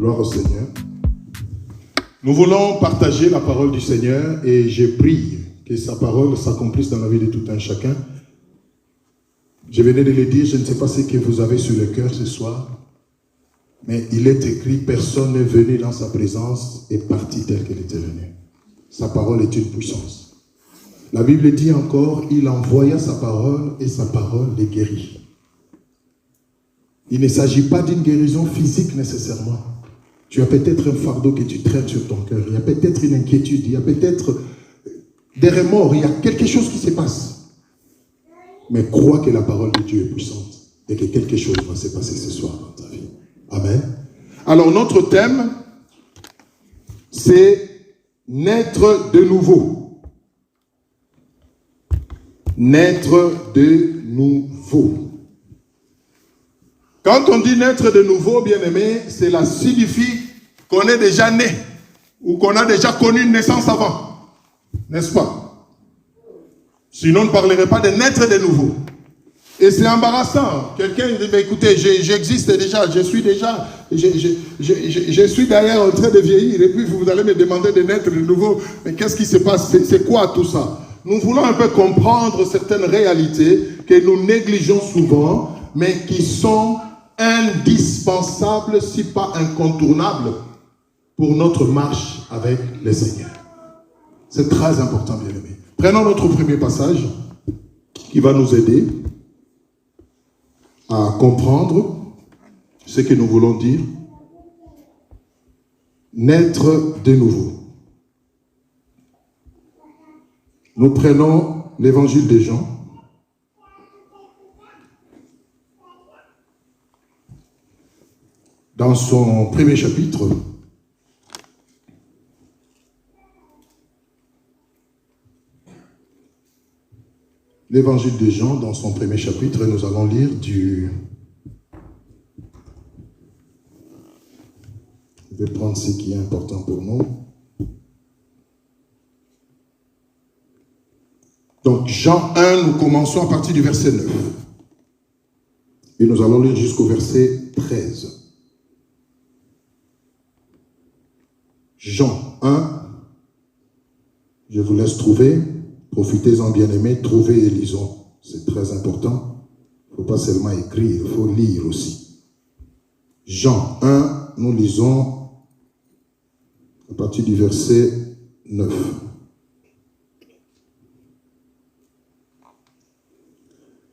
Gloire au Seigneur. Nous voulons partager la parole du Seigneur et je prie que sa parole s'accomplisse dans la vie de tout un chacun. Je venais de le dire, je ne sais pas ce que vous avez sur le cœur ce soir, mais il est écrit, personne n'est venu dans sa présence et parti tel qu'elle était venue. Sa parole est une puissance. La Bible dit encore, il envoya sa parole et sa parole les guérit. Il ne s'agit pas d'une guérison physique nécessairement. Tu as peut-être un fardeau que tu traînes sur ton cœur. Il y a peut-être une inquiétude. Il y a peut-être des remords. Il y a quelque chose qui se passe. Mais crois que la parole de Dieu est puissante et que quelque chose va se passer ce soir dans ta vie. Amen. Alors notre thème, c'est naître de nouveau. Naître de nouveau. Quand on dit naître de nouveau, bien-aimé, cela signifie qu'on est déjà né ou qu'on a déjà connu une naissance avant. N'est-ce pas? Sinon, on ne parlerait pas de naître de nouveau. Et c'est embarrassant. Quelqu'un dit, mais écoutez, j'existe déjà, je suis d'ailleurs en train de vieillir et puis vous allez me demander de naître de nouveau. Mais qu'est-ce qui se passe? C'est quoi tout ça? Nous voulons un peu comprendre certaines réalités que nous négligeons souvent, mais qui sont indispensables, si pas incontournables, pour notre marche avec le Seigneur. C'est très important, bien-aimés. Prenons notre premier passage qui va nous aider à comprendre ce que nous voulons dire. Naître de nouveau. Nous prenons l'évangile de Jean. Dans son premier chapitre, l'évangile de Jean, dans son premier chapitre, nous allons lire du... Je vais prendre ce qui est important pour nous. Donc, Jean 1, nous commençons à partir du verset 9. Et nous allons lire jusqu'au verset 13. Jean 1, je vous laisse trouver, profitez-en bien-aimés, trouvez et lisons, c'est très important. Il ne faut pas seulement écrire, il faut lire aussi. Jean 1, nous lisons à partir du verset 9.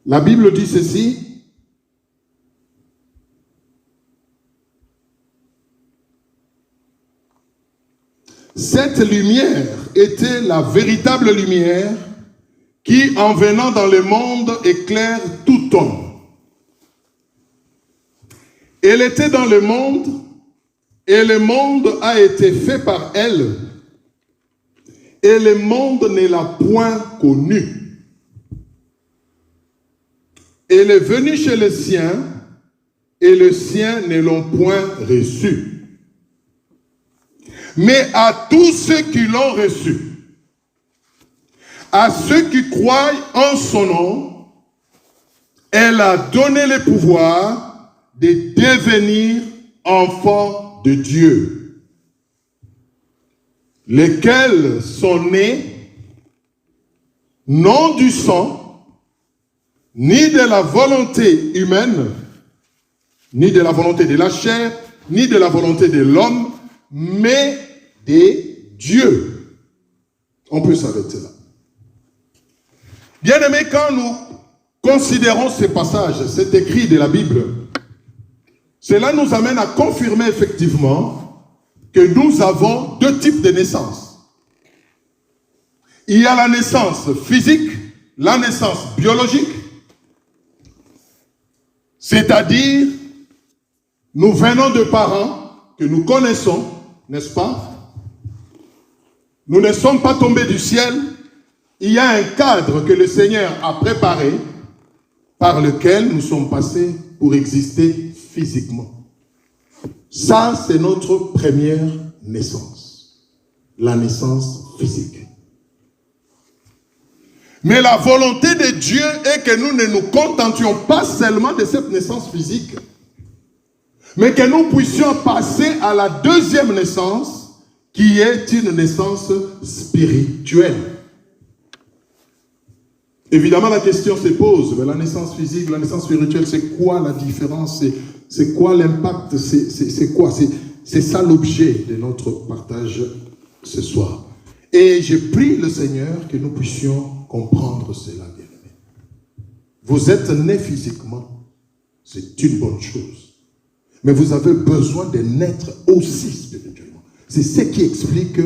La Bible dit ceci. Cette lumière était la véritable lumière qui, en venant dans le monde, éclaire tout homme. Elle était dans le monde et le monde a été fait par elle et le monde ne l'a point connue. Elle est venue chez les siens et les siens ne l'ont point reçue. Mais à tous ceux qui l'ont reçu, à ceux qui croient en son nom, elle a donné le pouvoir de devenir enfants de Dieu, lesquels sont nés non du sang, ni de la volonté humaine, ni de la volonté de la chair, ni de la volonté de l'homme, mais de Dieu. On peut s'arrêter là. Bien-aimés, quand nous considérons ces passages, cet écrit de la Bible, cela nous amène à confirmer effectivement que nous avons deux types de naissance. Il y a la naissance physique, la naissance biologique, c'est-à-dire nous venons de parents que nous connaissons, n'est-ce pas? Nous ne sommes pas tombés du ciel. Il y a un cadre que le Seigneur a préparé par lequel nous sommes passés pour exister physiquement. Ça, c'est notre première naissance. La naissance physique. Mais la volonté de Dieu est que nous ne nous contentions pas seulement de cette naissance physique, mais que nous puissions passer à la deuxième naissance, qui est une naissance spirituelle. Évidemment, la question se pose, mais la naissance physique, la naissance spirituelle, c'est quoi la différence? C'est quoi l'impact? C'est quoi? C'est ça l'objet de notre partage ce soir. Et je prie le Seigneur que nous puissions comprendre cela, bien-aimés. Vous êtes nés physiquement, c'est une bonne chose. Mais vous avez besoin de naître aussi spirituellement. C'est ce qui explique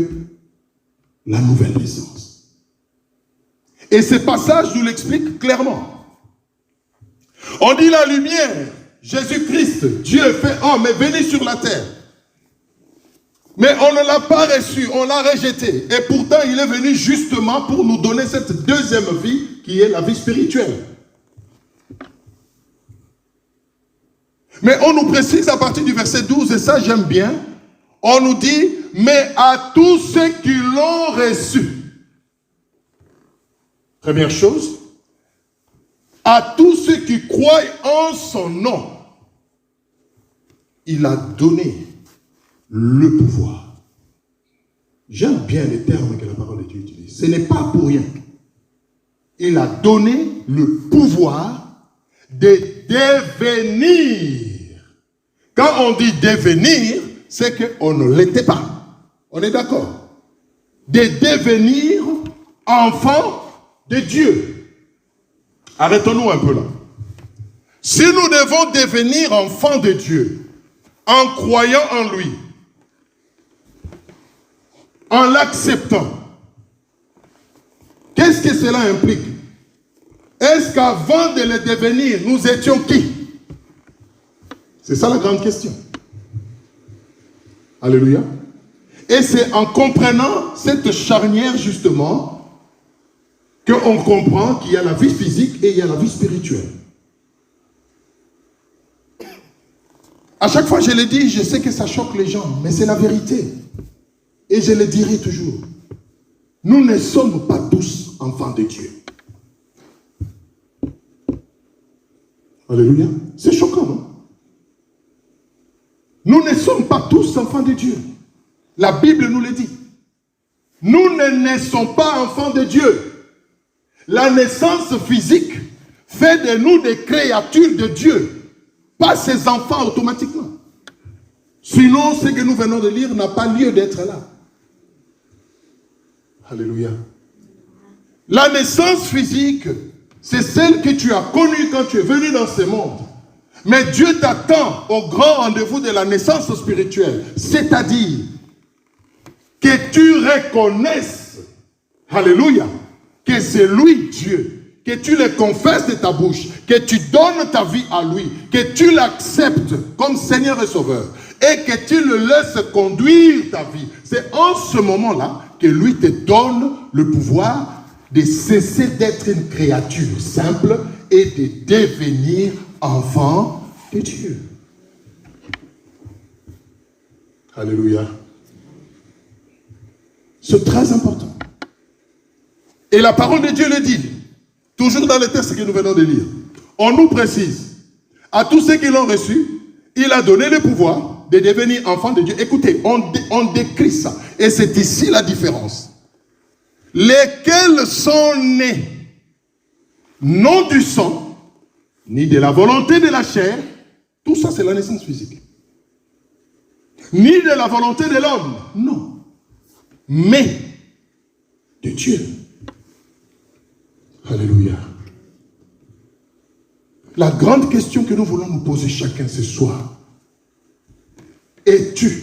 la nouvelle naissance. Et ce passage nous l'explique clairement. On dit la lumière, Jésus-Christ, Dieu fait homme, est venu sur la terre. Mais on ne l'a pas reçu, on l'a rejeté. Et pourtant, il est venu justement pour nous donner cette deuxième vie qui est la vie spirituelle. Mais on nous précise à partir du verset 12, et ça j'aime bien, on nous dit, mais à tous ceux qui l'ont reçu. Première chose, à tous ceux qui croient en son nom, il a donné le pouvoir. J'aime bien les termes que la parole de Dieu utilise. Ce n'est pas pour rien. Il a donné le pouvoir de devenir. Quand on dit devenir, c'est qu'on ne l'était pas. On est d'accord? De devenir enfant de Dieu. Arrêtons-nous un peu là. Si nous devons devenir enfants de Dieu en croyant en lui, en l'acceptant, qu'est-ce que cela implique? Est-ce qu'avant de le devenir, nous étions qui? C'est ça la grande question. Alléluia. Et c'est en comprenant cette charnière justement qu'on comprend qu'il y a la vie physique et il y a la vie spirituelle. À chaque fois je le dis, je sais que ça choque les gens, mais c'est la vérité. Et je le dirai toujours. Nous ne sommes pas tous enfants de Dieu. Alléluia. C'est choquant, non? Nous ne sommes pas tous enfants de Dieu. La Bible nous le dit. Nous ne naissons pas enfants de Dieu. La naissance physique fait de nous des créatures de Dieu, pas ses enfants automatiquement. Sinon, ce que nous venons de lire n'a pas lieu d'être là. Alléluia. La naissance physique, c'est celle que tu as connue quand tu es venu dans ce monde. Mais Dieu t'attend au grand rendez-vous de la naissance spirituelle. C'est-à-dire que tu reconnaisses, alléluia, que c'est lui Dieu, que tu le confesses de ta bouche, que tu donnes ta vie à lui, que tu l'acceptes comme Seigneur et Sauveur et que tu le laisses conduire ta vie. C'est en ce moment-là que lui te donne le pouvoir de cesser d'être une créature simple et de devenir enfant de Dieu. Alléluia. C'est très important. Et la parole de Dieu le dit, toujours dans le texte que nous venons de lire. On nous précise, à tous ceux qui l'ont reçu, il a donné le pouvoir de devenir enfants de Dieu. Écoutez, on décrit ça. Et c'est ici la différence. Lesquels sont nés, non du sang, ni de la volonté de la chair, tout ça c'est la naissance physique. Ni de la volonté de l'homme, non. Mais de Dieu. Alléluia. La grande question que nous voulons nous poser chacun ce soir, es-tu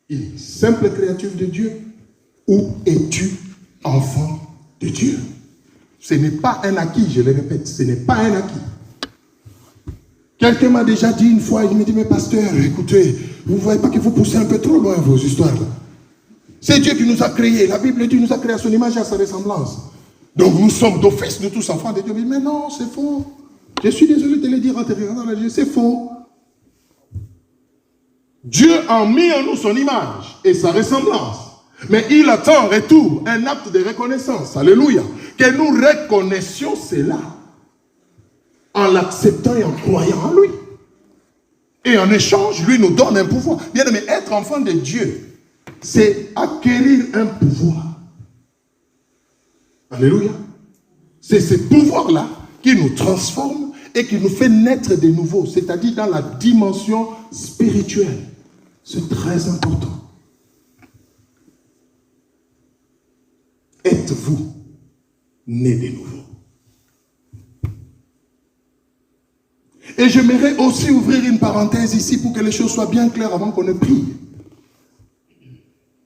une simple créature de Dieu ou es-tu enfant de Dieu? Ce n'est pas un acquis, je le répète, ce n'est pas un acquis. Quelqu'un m'a déjà dit une fois, il me dit, mais pasteur, écoutez, vous ne voyez pas que vous poussez un peu trop loin vos histoires là. C'est Dieu qui nous a créés, la Bible dit, nous a créés à son image et à sa ressemblance. Donc nous sommes d'office, nous tous enfants de Dieu. Mais non, c'est faux. Je suis désolé de le dire antérieurement, c'est faux. Dieu a mis en nous son image et sa ressemblance. Mais il attend en retour un acte de reconnaissance. Alléluia. Que nous reconnaissions cela en l'acceptant et en croyant en lui. Et en échange, lui nous donne un pouvoir. Bien aimé, être enfant de Dieu, c'est acquérir un pouvoir. Alléluia. C'est ce pouvoir-là qui nous transforme et qui nous fait naître de nouveau, c'est-à-dire dans la dimension spirituelle. C'est très important. Êtes-vous né de nouveau? Et j'aimerais aussi ouvrir une parenthèse ici pour que les choses soient bien claires avant qu'on ne prie.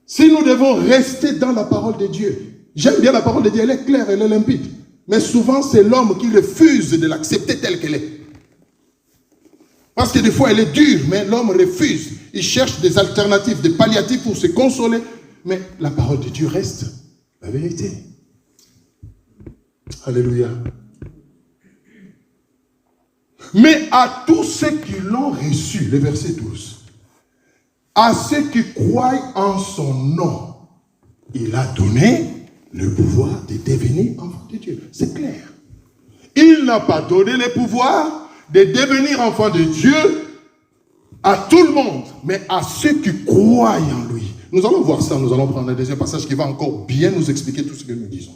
Si nous devons rester dans la parole de Dieu, j'aime bien la parole de Dieu, elle est claire, elle est limpide. Mais souvent, c'est l'homme qui refuse de l'accepter telle qu'elle est. Parce que des fois, elle est dure, mais l'homme refuse. Il cherche des alternatives, des palliatifs pour se consoler. Mais la parole de Dieu reste la vérité. Alléluia. Mais à tous ceux qui l'ont reçu, le verset 12, à ceux qui croient en son nom, il a donné le pouvoir de devenir enfant de Dieu. C'est clair. Il n'a pas donné le pouvoir de devenir enfant de Dieu à tout le monde, mais à ceux qui croient en lui. Nous allons voir ça, nous allons prendre un deuxième passage qui va encore bien nous expliquer tout ce que nous disons.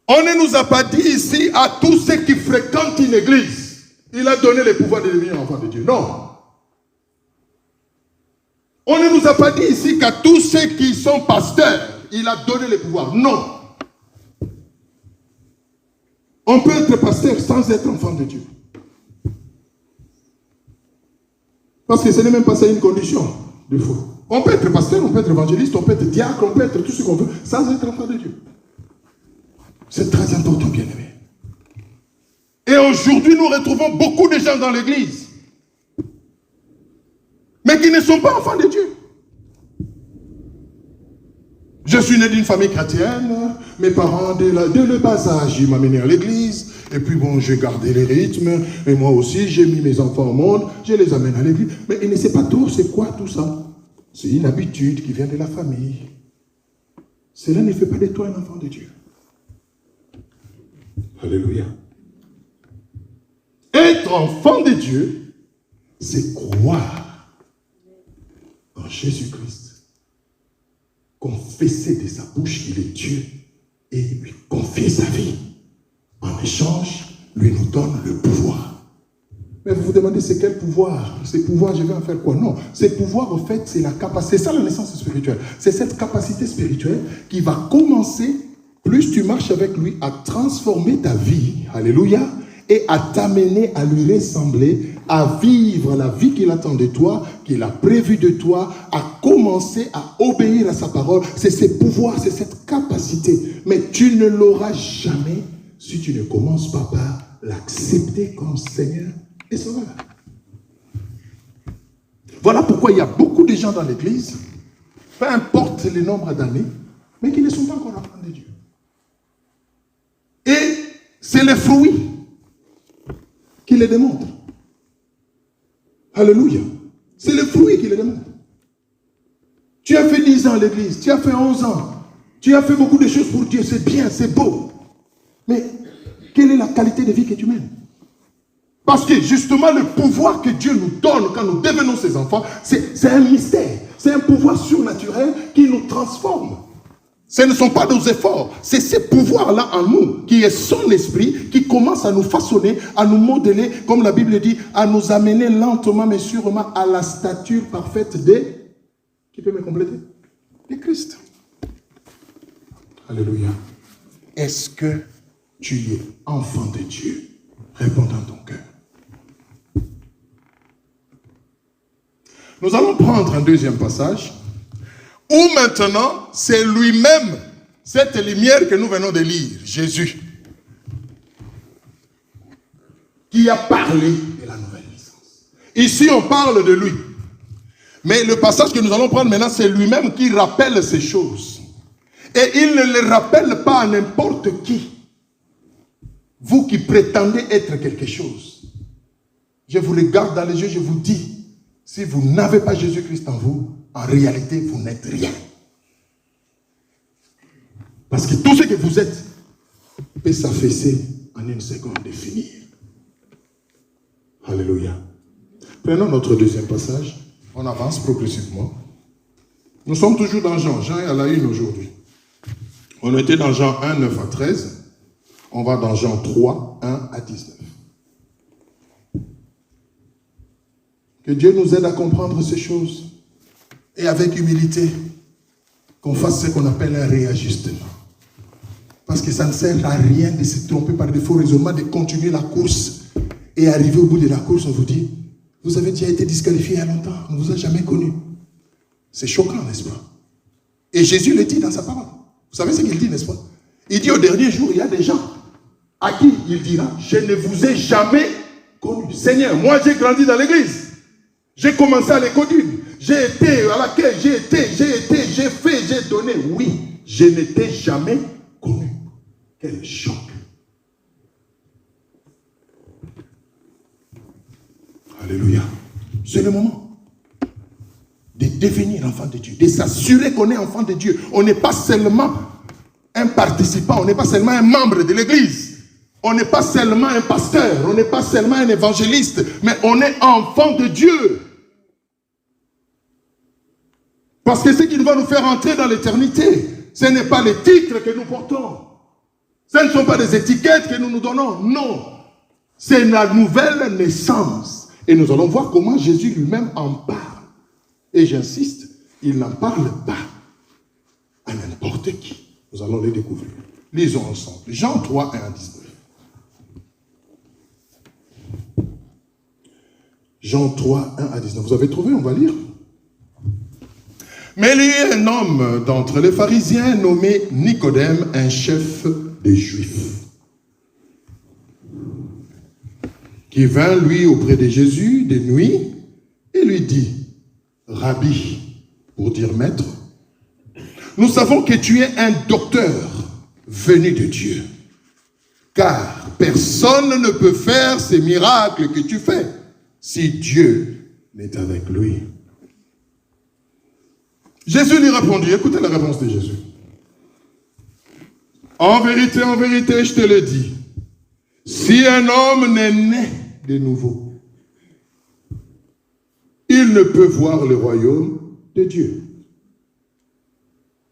On ne nous a pas dit ici à tous ceux qui fréquentent une église, il a donné le pouvoir de devenir enfant de Dieu. Non. On ne nous a pas dit ici qu'à tous ceux qui sont pasteurs, il a donné le pouvoir. Non. On peut être pasteur sans être enfant de Dieu. Parce que ce n'est même pas ça une condition de foi. On peut être pasteur, on peut être évangéliste, on peut être diacre, on peut être tout ce qu'on veut, sans être enfant de Dieu. C'est très important, bien aimé. Et aujourd'hui, nous retrouvons beaucoup de gens dans l'église, mais qui ne sont pas enfants de Dieu. Je suis né d'une famille chrétienne, mes parents, dès le bas âge, ils m'amenaient à l'église, et puis bon, j'ai gardé les rythmes, et moi aussi, j'ai mis mes enfants au monde, je les amène à l'église. Mais ils ne savent pas trop c'est quoi tout ça. C'est une habitude qui vient de la famille. Cela ne fait pas de toi un enfant de Dieu. Alléluia. Être enfant de Dieu, c'est croire en Jésus-Christ, confesser de sa bouche qu'il est Dieu et lui confier sa vie. En échange, lui nous donne le pouvoir. Mais vous vous demandez, c'est quel pouvoir? Ces pouvoirs, je vais en faire quoi? Non, ces pouvoirs, en fait, c'est la capacité, c'est ça la naissance spirituelle. C'est cette capacité spirituelle qui va commencer, plus tu marches avec lui, à transformer ta vie, alléluia, et à t'amener à lui ressembler, à vivre la vie qu'il attend de toi, qu'il a prévue de toi, à commencer à obéir à sa parole. C'est ce pouvoir, c'est cette capacité. Mais tu ne l'auras jamais si tu ne commences pas par l'accepter comme Seigneur et Sauveur. Voilà pourquoi il y a beaucoup de gens dans l'église, peu importe le nombre d'années, mais qui ne sont pas encore enfants de Dieu. Et c'est les fruits qui les démontrent. Alléluia. C'est les fruits qui les démontrent. Tu as fait 10 ans à l'église, tu as fait 11 ans, tu as fait beaucoup de choses pour Dieu, c'est bien, c'est beau. Mais quelle est la qualité de vie que tu mènes? Parce que justement, le pouvoir que Dieu nous donne quand nous devenons ses enfants, c'est un mystère. C'est un pouvoir surnaturel qui nous transforme. Ce ne sont pas nos efforts, c'est ce pouvoir-là en nous, qui est son esprit, qui commence à nous façonner, à nous modeler, comme la Bible dit, à nous amener lentement mais sûrement à la stature parfaite de... Qui peut me compléter? De Christ. Alléluia. Est-ce que tu es enfant de Dieu? Réponds dans ton cœur. Nous allons prendre un deuxième passage où maintenant c'est lui-même, cette lumière que nous venons de lire, Jésus, qui a parlé de la nouvelle naissance. Ici on parle de lui. Mais le passage que nous allons prendre maintenant, c'est lui-même qui rappelle ces choses. Et il ne les rappelle pas à n'importe qui. Vous qui prétendez être quelque chose, je vous regarde dans les yeux, je vous dis, si vous n'avez pas Jésus-Christ en vous, en réalité, vous n'êtes rien. Parce que tout ce que vous êtes peut s'affaisser en une seconde de finir. Alléluia. Prenons notre deuxième passage. On avance progressivement. Nous sommes toujours dans Jean. Jean est à la une aujourd'hui. On était dans Jean 1, 9 à 13. On va dans Jean 3, 1 à 19. Que Dieu nous aide à comprendre ces choses. Et avec humilité, qu'on fasse ce qu'on appelle un réajustement. Parce que ça ne sert à rien de se tromper par des faux raisonnements, de continuer la course. Et arriver au bout de la course, on vous dit, vous avez déjà été disqualifié il y a longtemps, on ne vous a jamais connu. C'est choquant, n'est-ce pas? Et Jésus le dit dans sa parole. Vous savez ce qu'il dit, n'est-ce pas? Il dit au dernier jour, il y a des gens à qui il dira, je ne vous ai jamais connu. Seigneur, moi j'ai grandi dans l'église. J'ai commencé à l'école d'une. J'ai été à laquelle j'ai fait, j'ai donné. Oui, je n'étais jamais connu. Quel choc. Alléluia. C'est le moment de devenir enfant de Dieu, de s'assurer qu'on est enfant de Dieu. On n'est pas seulement un participant, on n'est pas seulement un membre de l'église, on n'est pas seulement un pasteur, on n'est pas seulement un évangéliste, mais on est enfant de Dieu. Parce que ce qui va nous faire entrer dans l'éternité, ce n'est pas les titres que nous portons, ce ne sont pas des étiquettes que nous nous donnons, non, c'est la nouvelle naissance. Et nous allons voir comment Jésus lui-même en parle. Et j'insiste, il n'en parle pas à n'importe qui. Nous allons les découvrir. Lisons ensemble. Jean 3, 1 à 19. Jean 3, 1 à 19. Vous avez trouvé? On va lire. Mais il y a un homme d'entre les pharisiens nommé Nicodème, un chef des Juifs, qui vint, lui, auprès de Jésus de nuit et lui dit, Rabbi, pour dire maître, nous savons que tu es un docteur venu de Dieu, car personne ne peut faire ces miracles que tu fais si Dieu n'est avec lui. Jésus lui répondit, écoutez la réponse de Jésus. En vérité, je te le dis, si un homme n'est né de nouveau, il ne peut voir le royaume de Dieu.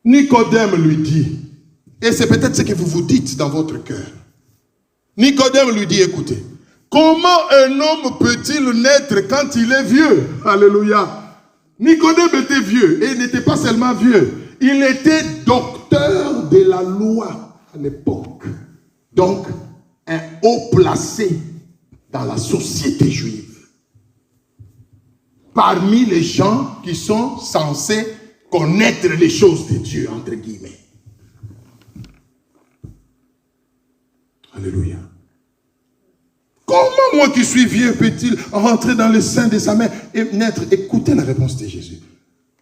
Nicodème lui dit, et c'est peut-être ce que vous vous dites dans votre cœur. Nicodème lui dit, écoutez, comment un homme peut-il naître quand il est vieux? Alléluia. Nicodème était vieux, et il n'était pas seulement vieux, il était docteur de la loi à l'époque. Donc, un haut placé dans la société juive. Parmi les gens qui sont censés connaître les choses de Dieu, entre guillemets. Alléluia. Comment moi qui suis vieux peut-il rentrer dans le sein de sa mère et naître? Écoutez la réponse de Jésus.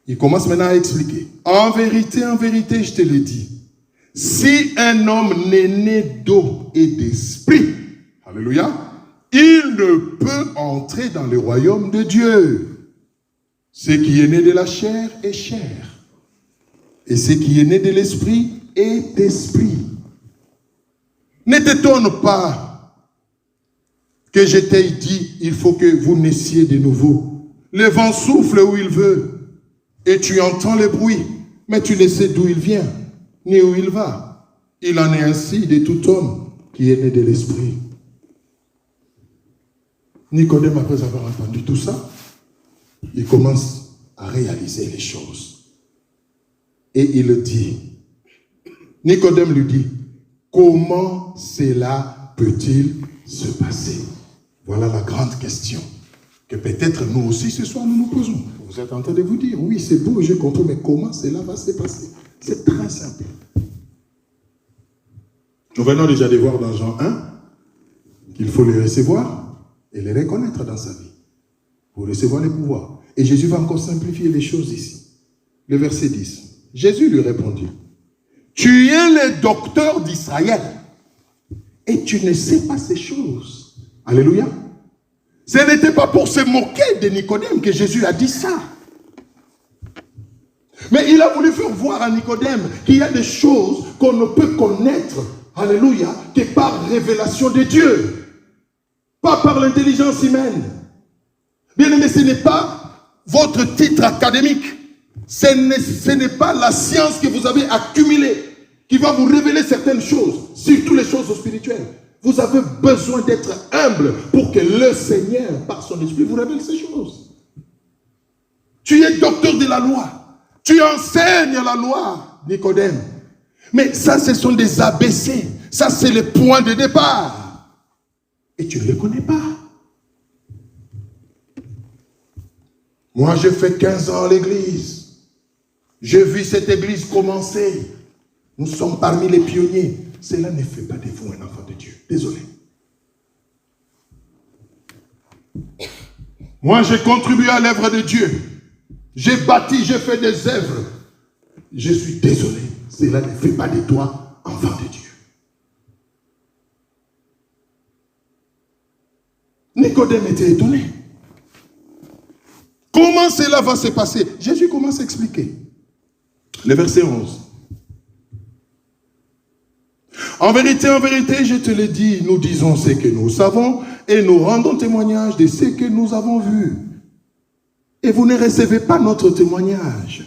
Il commence maintenant à expliquer. En vérité, je te le dis. Si un homme n'est né d'eau et d'esprit, alléluia, il ne peut entrer dans le royaume de Dieu. Ce qui est né de la chair est chair. Et ce qui est né de l'esprit est esprit. Ne t'étonne pas que je t'ai dit, il faut que vous naissiez de nouveau. Le vent souffle où il veut, et tu entends le bruit, mais tu ne sais d'où il vient, ni où il va. Il en est ainsi de tout homme qui est né de l'esprit. Nicodème, après avoir entendu tout ça, il commence à réaliser les choses. Et il dit, Nicodème lui dit, comment cela peut-il se passer? Voilà la grande question que peut-être nous aussi ce soir nous nous posons. Vous êtes en train de vous dire, oui c'est beau, j'ai compris, mais comment cela va se passer? C'est très simple. Nous venons déjà de voir dans Jean 1 qu'il faut les recevoir et les reconnaître dans sa vie pour recevoir les pouvoirs. Et Jésus va encore simplifier les choses ici. Le verset 10. Jésus lui répondit, tu es le docteur d'Israël et tu ne sais pas ces choses. Alléluia. Ce n'était pas pour se moquer de Nicodème que Jésus a dit ça. Mais il a voulu faire voir à Nicodème qu'il y a des choses qu'on ne peut connaître, alléluia, que par révélation de Dieu. pas par l'intelligence humaine. Bien aimé, ce n'est pas votre titre académique. Ce n'est pas la science que vous avez accumulée qui va vous révéler certaines choses, surtout les choses spirituelles. Vous avez besoin d'être humble pour que le Seigneur, par son esprit, vous révèle ces choses. Tu es docteur de la loi. Tu enseignes la loi, Nicodème. Mais ça, ce sont des ABC. Ça, c'est le point de départ. Et tu ne les connais pas. Moi, j'ai fait 15 ans à l'église. J'ai vu cette église commencer. Nous sommes parmi les pionniers. Cela ne fait pas de vous un enfant de Dieu. Désolé. Moi, j'ai contribué à l'œuvre de Dieu. J'ai bâti, j'ai fait des œuvres. Je suis désolé. Cela ne fait pas de toi enfant de Dieu. Nicodème était étonné. Comment cela va se passer? Jésus commence à expliquer. Le verset 11. En vérité, je te le dis, nous disons ce que nous savons et nous rendons témoignage de ce que nous avons vu. Et vous ne recevez pas notre témoignage.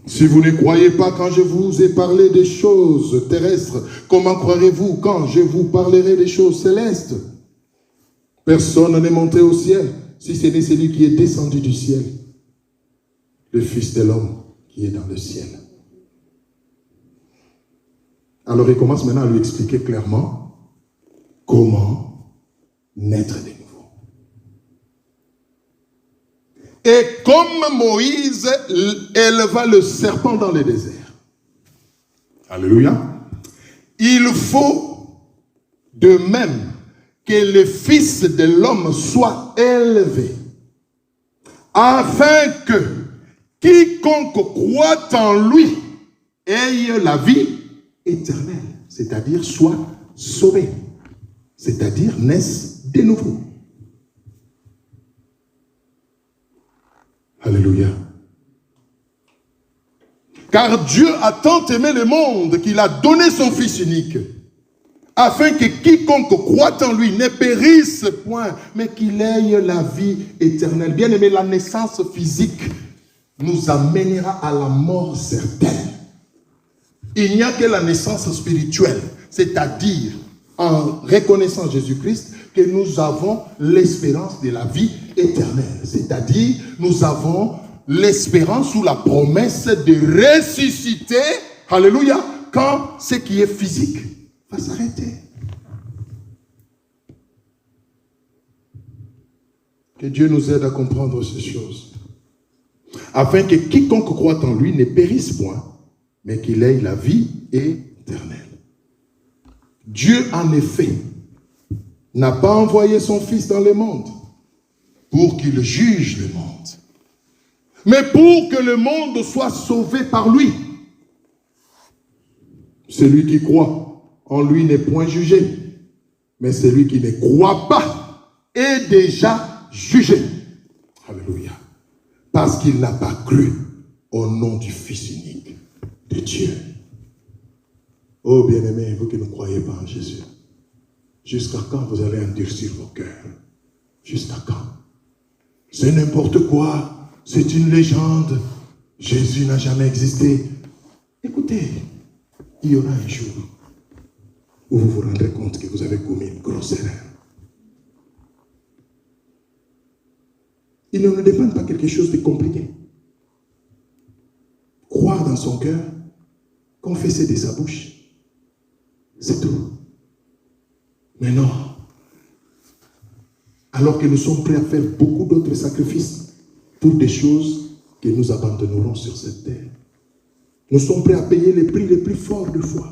Si vous ne croyez pas quand je vous ai parlé des choses terrestres, comment croirez-vous quand je vous parlerai des choses célestes? Personne n'est monté au ciel, si ce n'est celui qui est descendu du ciel, le Fils de l'homme qui est dans le ciel. Alors il commence maintenant à lui expliquer clairement comment naître de nouveau. Et comme Moïse éleva le serpent dans le désert. Alléluia. Il faut de même que le Fils de l'homme soit élevé, afin que quiconque croit en lui ait la vie éternelle, c'est-à-dire soit sauvé, c'est-à-dire naisse de nouveau. Alléluia. Car Dieu a tant aimé le monde qu'il a donné son Fils unique, afin que quiconque croit en lui ne périsse point, mais qu'il ait la vie éternelle. Bien aimé, la naissance physique nous amènera à la mort certaine. Il n'y a que la naissance spirituelle, c'est-à-dire en reconnaissant Jésus-Christ, que nous avons l'espérance de la vie éternelle. C'est-à-dire, nous avons l'espérance ou la promesse de ressusciter, alléluia, quand ce qui est physique va s'arrêter. Que Dieu nous aide à comprendre ces choses, afin que quiconque croit en lui ne périsse point, mais qu'il ait la vie éternelle. Dieu, en effet, n'a pas envoyé son Fils dans le monde pour qu'il juge le monde, mais pour que le monde soit sauvé par lui. Celui qui croit en lui n'est point jugé, mais celui qui ne croit pas est déjà jugé. Alléluia. Parce qu'il n'a pas cru au nom du Fils unique de Dieu. Oh bien-aimés, vous qui ne croyez pas en Jésus, jusqu'à quand vous allez endurcir vos cœurs? Jusqu'à quand? C'est n'importe quoi, c'est une légende, Jésus n'a jamais existé. Écoutez, il y aura un jour où vous vous rendrez compte que vous avez commis une grosse erreur. Il ne dépend pas quelque chose de compliqué. Croire dans son cœur, confesser de sa bouche, c'est tout. Mais non. Alors que nous sommes prêts à faire beaucoup d'autres sacrifices pour des choses que nous abandonnerons sur cette terre. Nous sommes prêts à payer les prix les plus forts de foi.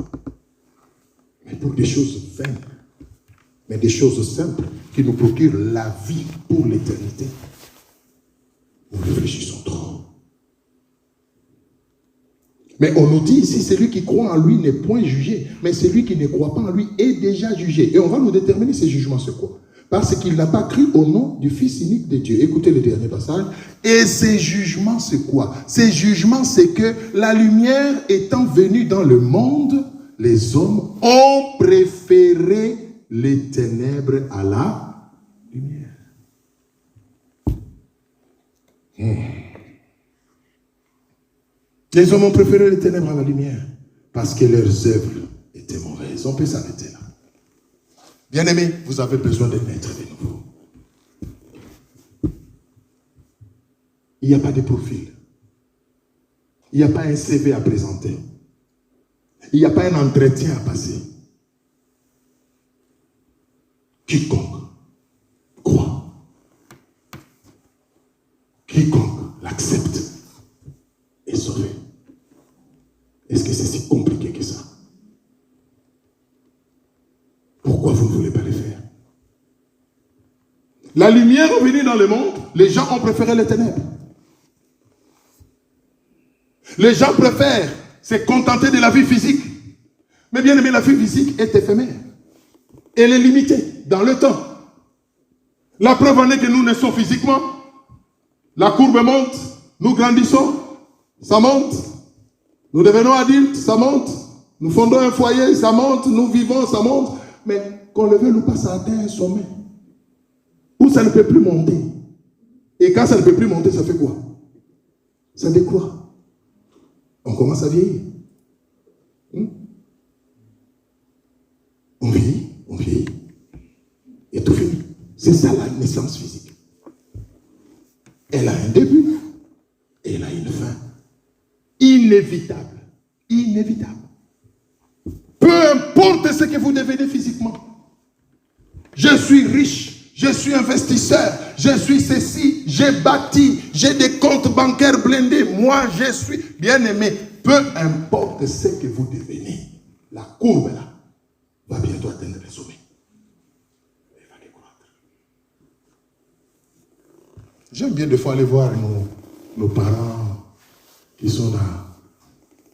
Mais pour des choses vaines, mais des choses simples qui nous procurent la vie pour l'éternité. Nous réfléchissons trop. Mais on nous dit ici, celui qui croit en lui n'est point jugé, mais celui qui ne croit pas en lui est déjà jugé. Et on va nous déterminer ces jugements, c'est quoi? Parce qu'il n'a pas cru au nom du Fils unique de Dieu. Écoutez le dernier passage. Et ces jugements, c'est quoi? Ces jugements, c'est que la lumière étant venue dans le monde, les hommes ont préféré les ténèbres à la lumière. Les hommes ont préféré les ténèbres à la lumière parce que leurs œuvres étaient mauvaises. On peut s'arrêter là. Bien-aimés, vous avez besoin de naître de nouveau. Il n'y a pas de profil. Il n'y a pas un CV à présenter. Il n'y a pas un entretien à passer. Quiconque croit, quiconque l'accepte est sauvé. Est-ce que c'est si compliqué que ça? Pourquoi vous ne voulez pas le faire? La lumière est venue dans le monde, les gens ont préféré les ténèbres. Les gens préfèrent se contenter de la vie physique. Mais bien aimé, la vie physique est éphémère. Elle est limitée dans le temps. La preuve en est que nous naissons physiquement. La courbe monte, nous grandissons, ça monte. Nous devenons adultes, ça monte. Nous fondons un foyer, ça monte. Nous vivons, ça monte. Mais qu'on le veuille ou pas, ça atteint un sommet. Où ça ne peut plus monter. Et quand ça ne peut plus monter, ça fait quoi? Ça décroît. On commence à vieillir. On vieillit. Et tout finit. C'est ça la naissance physique. Elle a un début et elle a une fin. Inévitable. Inévitable. Peu importe ce que vous devenez physiquement. Je suis riche, je suis investisseur, je suis ceci, j'ai bâti, j'ai des comptes bancaires blindés. Moi, je suis bien-aimé. Peu importe ce que vous devenez, la courbe là va bientôt atteindre le sommet. Elle va décroître. J'aime bien des fois aller voir nos parents qui sont dans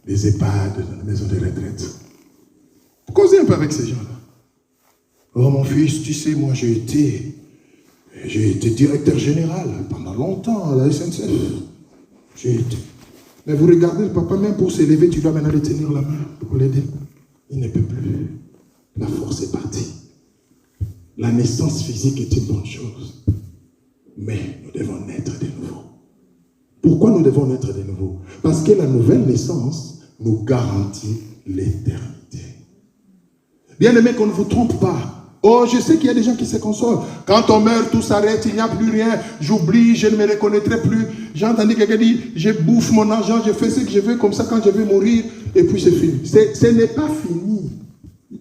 les EHPAD, dans les maisons de retraite. Causez un peu avec ces gens-là. Oh mon fils, tu sais, moi j'ai été directeur général pendant longtemps à la SNCF. Mais vous regardez le papa, même pour s'élever, tu dois maintenant lui tenir la main pour l'aider. Il ne peut plus. La force est partie. La naissance physique est une bonne chose. Mais nous devons naître de nouveau. Pourquoi nous devons naître de nouveau? Parce que la nouvelle naissance nous garantit l'éternité. Bien-aimé, qu'on ne vous trompe pas. Oh, je sais qu'il y a des gens qui se consolent. Quand on meurt, tout s'arrête, il n'y a plus rien. J'oublie, je ne me reconnaîtrai plus. J'ai entendu quelqu'un dire, je bouffe mon argent, je fais ce que je veux, comme ça quand je vais mourir, et puis c'est fini. Ce n'est pas fini.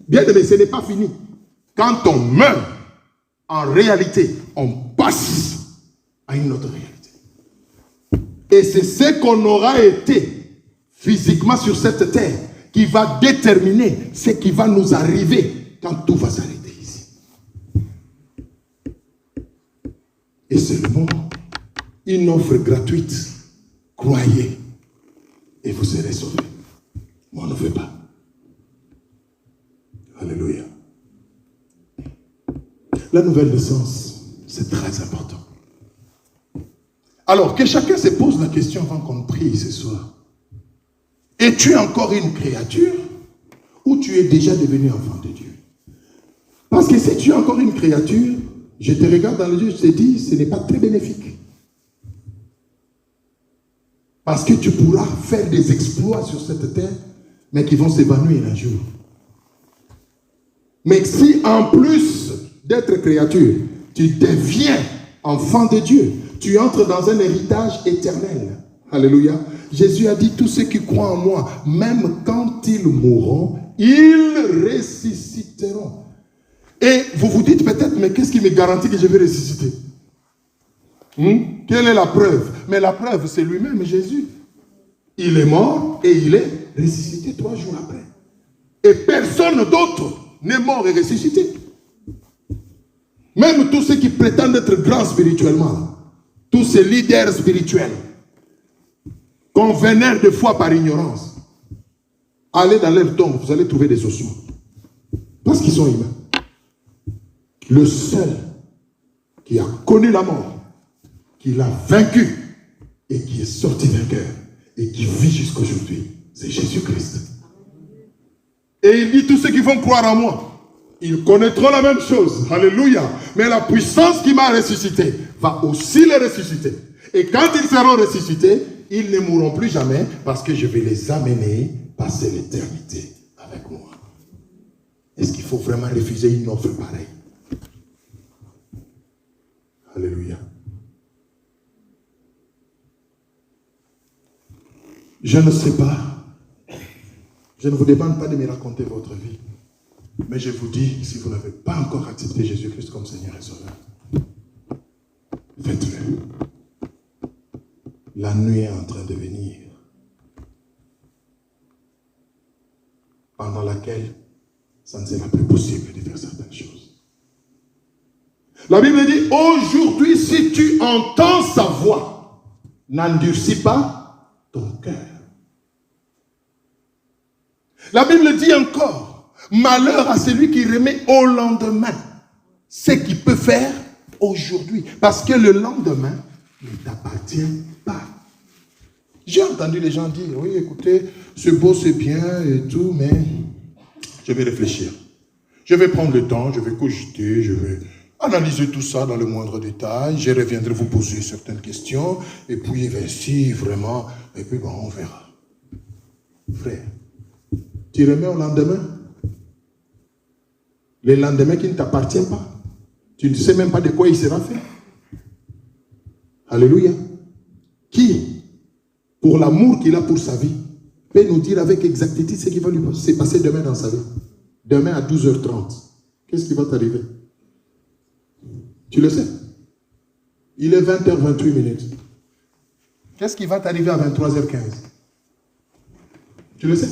Bien-aimé, ce n'est pas fini. Quand on meurt, en réalité, on passe à une autre réalité. Et c'est ce qu'on aura été physiquement sur cette terre qui va déterminer ce qui va nous arriver quand tout va s'arrêter ici. Et seulement une offre gratuite. Croyez et vous serez sauvés. Moi, on ne veut pas. Alléluia. La nouvelle naissance, c'est très important. Alors, que chacun se pose la question avant qu'on prie ce soir. Es-tu encore une créature ou tu es déjà devenu enfant de Dieu? Parce que si tu es encore une créature, je te regarde dans les yeux, je te dis, ce n'est pas très bénéfique. Parce que tu pourras faire des exploits sur cette terre, mais qui vont s'évanouir un jour. Mais si en plus d'être créature, tu deviens enfant de Dieu, tu entres dans un héritage éternel. Alléluia. Jésus a dit, tous ceux qui croient en moi, même quand ils mourront, ils ressusciteront. Et vous vous dites peut-être, mais qu'est-ce qui me garantit que je vais ressusciter? Quelle est la preuve? Mais la preuve, c'est lui-même, Jésus. Il est mort et il est ressuscité 3 jours après. Et personne d'autre n'est mort et ressuscité. Même tous ceux qui prétendent être grands spirituellement, tous ces leaders spirituels, qu'on vénère de foi par ignorance, allez dans leur tombe, vous allez trouver des ossements. Parce qu'ils sont humains. Le seul qui a connu la mort, qui l'a vaincu et qui est sorti vainqueur et qui vit jusqu'aujourd'hui, c'est Jésus-Christ. Et il dit, tous ceux qui vont croire en moi, Ils connaîtront la même chose. Alléluia. Mais la puissance qui m'a ressuscité va aussi les ressusciter. Et quand ils seront ressuscités, ils ne mourront plus jamais parce que je vais les amener passer l'éternité avec moi. Est-ce qu'il faut vraiment refuser une offre pareille? Alléluia. Je ne sais pas. Je ne vous demande pas de me raconter votre vie. Mais je vous dis, si vous n'avez pas encore accepté Jésus-Christ comme Seigneur et Sauveur, faites-le. La nuit est en train de venir, pendant laquelle ça ne sera plus possible de faire certaines choses. La Bible dit, aujourd'hui, si tu entends sa voix, n'endurcis pas ton cœur. La Bible dit encore, malheur à celui qui remet au lendemain ce qu'il peut faire aujourd'hui. Parce que le lendemain ne t'appartient pas. J'ai entendu les gens dire, oui, écoutez, c'est beau, c'est bien et tout, mais je vais réfléchir. Je vais prendre le temps, je vais cogiter, je vais analyser tout ça dans le moindre détail. Je reviendrai vous poser certaines questions. Et puis, si vraiment, et puis bon, on verra. Frère, tu remets au lendemain. Le lendemain qui ne t'appartient pas. Tu ne sais même pas de quoi il sera fait. Alléluia. Qui, pour l'amour qu'il a pour sa vie, peut nous dire avec exactitude ce qui va lui se passer demain dans sa vie. Demain à 12h30. Qu'est-ce qui va t'arriver? Tu le sais. Il est 20h28. Qu'est-ce qui va t'arriver à 23h15? Tu le sais?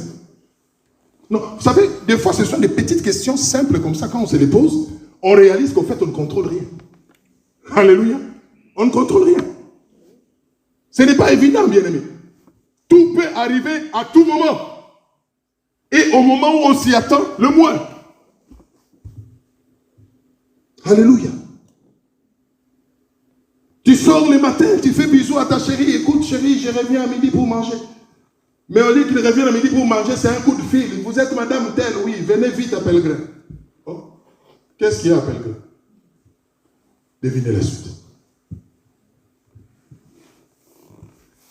Non, vous savez, des fois, ce sont des petites questions simples comme ça. Quand on se les pose, on réalise qu'en fait, on ne contrôle rien. Alléluia. On ne contrôle rien. Ce n'est pas évident, bien-aimé. Tout peut arriver à tout moment. Et au moment où on s'y attend, le moins. Alléluia. Tu sors le matin, tu fais bisous à ta chérie. Écoute, chérie, je reviens à midi pour manger. Mais au lieu qu'il revienne à midi pour manger, c'est un coup de fil. Vous êtes madame telle, oui, venez vite à Pellegrin. Oh. Qu'est-ce qu'il y a à Pellegrin? Devinez la suite.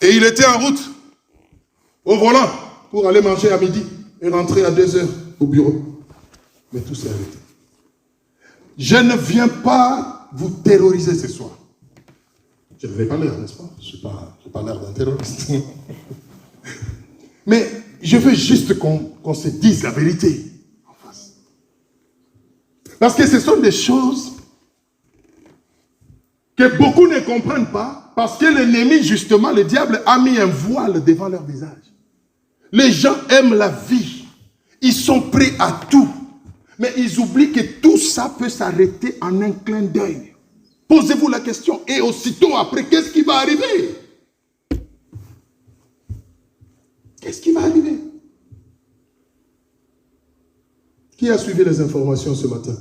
Et il était en route, au volant, pour aller manger à midi et rentrer à 2h au bureau. Mais tout s'est arrêté. Je ne viens pas vous terroriser ce soir. Je n'avais pas l'air, n'est-ce pas? Je n'ai pas l'air d'un terroriste. Mais je veux juste qu'on se dise la vérité en face. Parce que ce sont des choses que beaucoup ne comprennent pas, parce que l'ennemi, justement, le diable, a mis un voile devant leur visage. Les gens aiment la vie. Ils sont prêts à tout. Mais ils oublient que tout ça peut s'arrêter en un clin d'œil. Posez-vous la question. Et aussitôt après, qu'est-ce qui va arriver? Qu'est-ce qui va arriver? Qui a suivi les informations ce matin?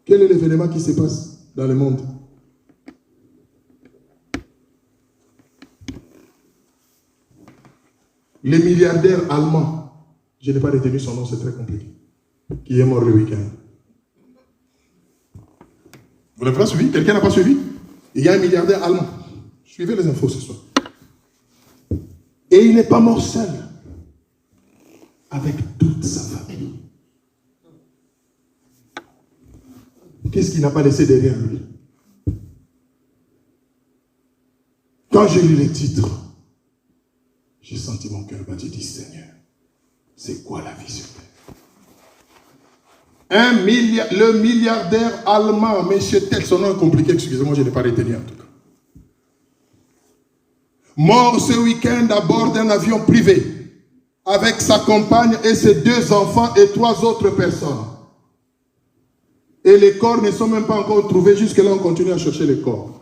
Quel est l'événement qui se passe dans le monde? Le milliardaire allemand, je n'ai pas retenu son nom, c'est très compliqué, qui est mort le week-end. Vous l'avez pas suivi? Quelqu'un n'a pas suivi? Il y a un milliardaire allemand. Suivez les infos ce soir. Et il n'est pas mort seul, avec toute sa famille. Qu'est-ce qu'il n'a pas laissé derrière lui? Quand j'ai lu les titres, j'ai senti mon cœur battre. J'ai dit, Seigneur, c'est quoi la vie sur terre? Le milliardaire allemand, monsieur tel, son nom est compliqué, excusez-moi, je n'ai pas retenu en tout cas. Mort ce week-end à bord d'un avion privé, avec sa compagne et ses 2 enfants et 3 autres personnes. Et les corps ne sont même pas encore trouvés, jusque-là on continue à chercher les corps.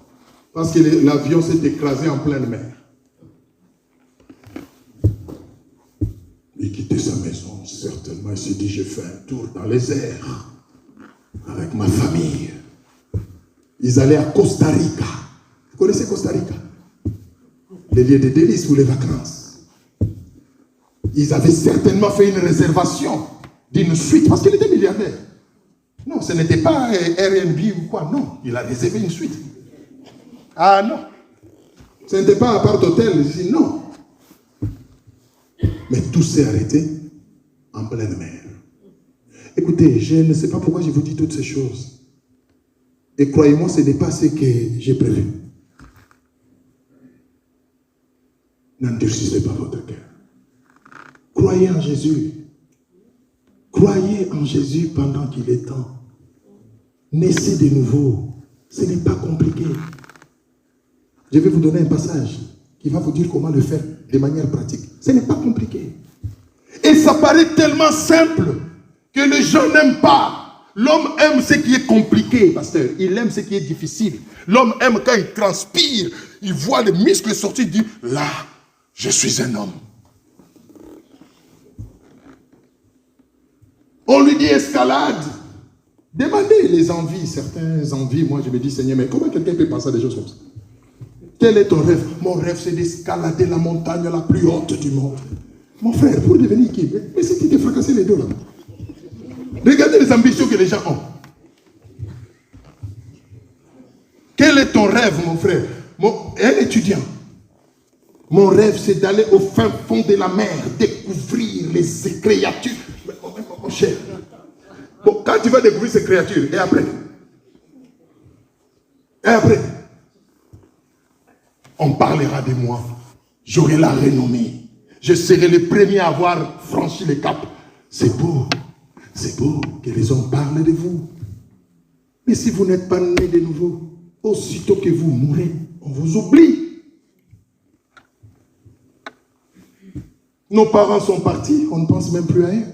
Parce que l'avion s'est écrasé en pleine mer. Il quittait sa maison, certainement, il s'est dit, je fais un tour dans les airs, avec ma famille. Ils allaient à Costa Rica. Vous connaissez Costa Rica? Les lieux de délices ou les vacances. Ils avaient certainement fait une réservation d'une suite, parce qu'il était milliardaire. Non, ce n'était pas Airbnb ou quoi, non. Il a réservé une suite. Ah non. Ce n'était pas un appart hôtel, non. Mais tout s'est arrêté en pleine mer. Écoutez, je ne sais pas pourquoi je vous dis toutes ces choses. Et croyez-moi, ce n'est pas ce que j'ai prévu. N'endurcissez pas votre cœur. Croyez en Jésus. Croyez en Jésus pendant qu'il est temps. Naissez de nouveau. Ce n'est pas compliqué. Je vais vous donner un passage qui va vous dire comment le faire de manière pratique. Ce n'est pas compliqué. Et ça paraît tellement simple que les gens n'aiment pas. L'homme aime ce qui est compliqué, pasteur. Il aime ce qui est difficile. L'homme aime quand il transpire, il voit les muscles sortir, il dit, là, je suis un homme. On lui dit escalade. Demandez les envies, certaines envies. Moi, je me dis, Seigneur, mais comment quelqu'un peut penser à des choses comme ça? Quel est ton rêve? Mon rêve, c'est d'escalader la montagne la plus haute du monde. Mon frère, pour devenir qui? Mais si tu t'es fracassé les deux là. Regardez les ambitions que les gens ont. Quel est ton rêve, mon frère? Un étudiant. Mon rêve, c'est d'aller au fin fond de la mer, découvrir les créatures. Mais, mon cher. Bon, quand tu vas découvrir ces créatures, et après? Et après? On parlera de moi. J'aurai la renommée. Je serai le premier à avoir franchi le cap. C'est beau que les hommes parlent de vous. Mais si vous n'êtes pas né de nouveau, aussitôt que vous mourrez, on vous oublie. Nos parents sont partis, on ne pense même plus à eux.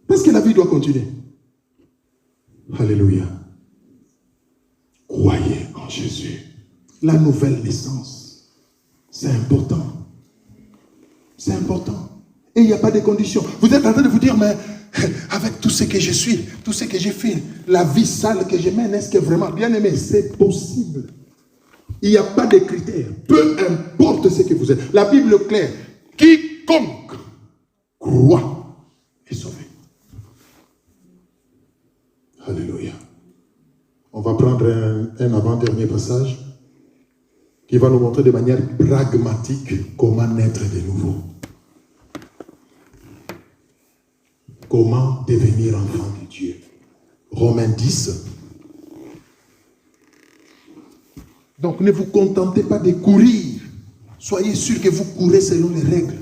Parce que la vie doit continuer. Alléluia. Croyez en Jésus. La nouvelle naissance, c'est important. C'est important. Et il n'y a pas de conditions. Vous êtes en train de vous dire, mais avec tout ce que je suis, tout ce que j'ai fait, la vie sale que je mène, est-ce que vraiment, bien aimé, c'est possible? Il n'y a pas de critères. Peu importe ce que vous êtes. La Bible est claire. Quiconque croit est sauvé. Alléluia. On va prendre un avant-dernier passage qui va nous montrer de manière pragmatique comment naître de nouveau. Comment devenir enfant de Dieu. Romains 10. Donc ne vous contentez pas de courir. Soyez sûr que vous courez selon les règles.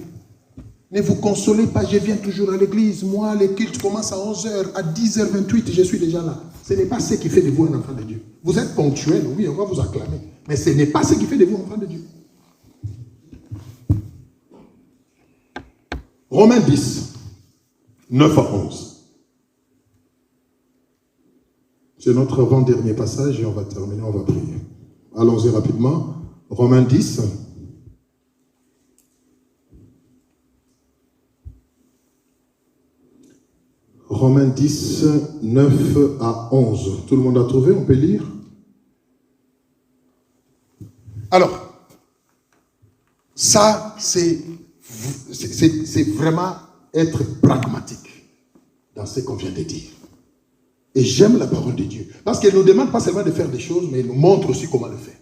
Ne vous consolez pas, je viens toujours à l'église. Moi, les cultes commencent à 11h, à 10h28, je suis déjà là. Ce n'est pas ce qui fait de vous un enfant de Dieu. Vous êtes ponctuel, oui, on va vous acclamer. Mais ce n'est pas ce qui fait de vous un enfant de Dieu. Romains 10, 9 à 11. C'est notre avant-dernier passage et on va terminer, on va prier. Allons-y rapidement. Romains 10. Romains 10, 9 à 11. Tout le monde a trouvé? On peut lire? Alors, ça, c'est vraiment être pragmatique dans ce qu'on vient de dire. Et j'aime la parole de Dieu. Parce qu'elle ne nous demande pas seulement de faire des choses, mais elle nous montre aussi comment le faire.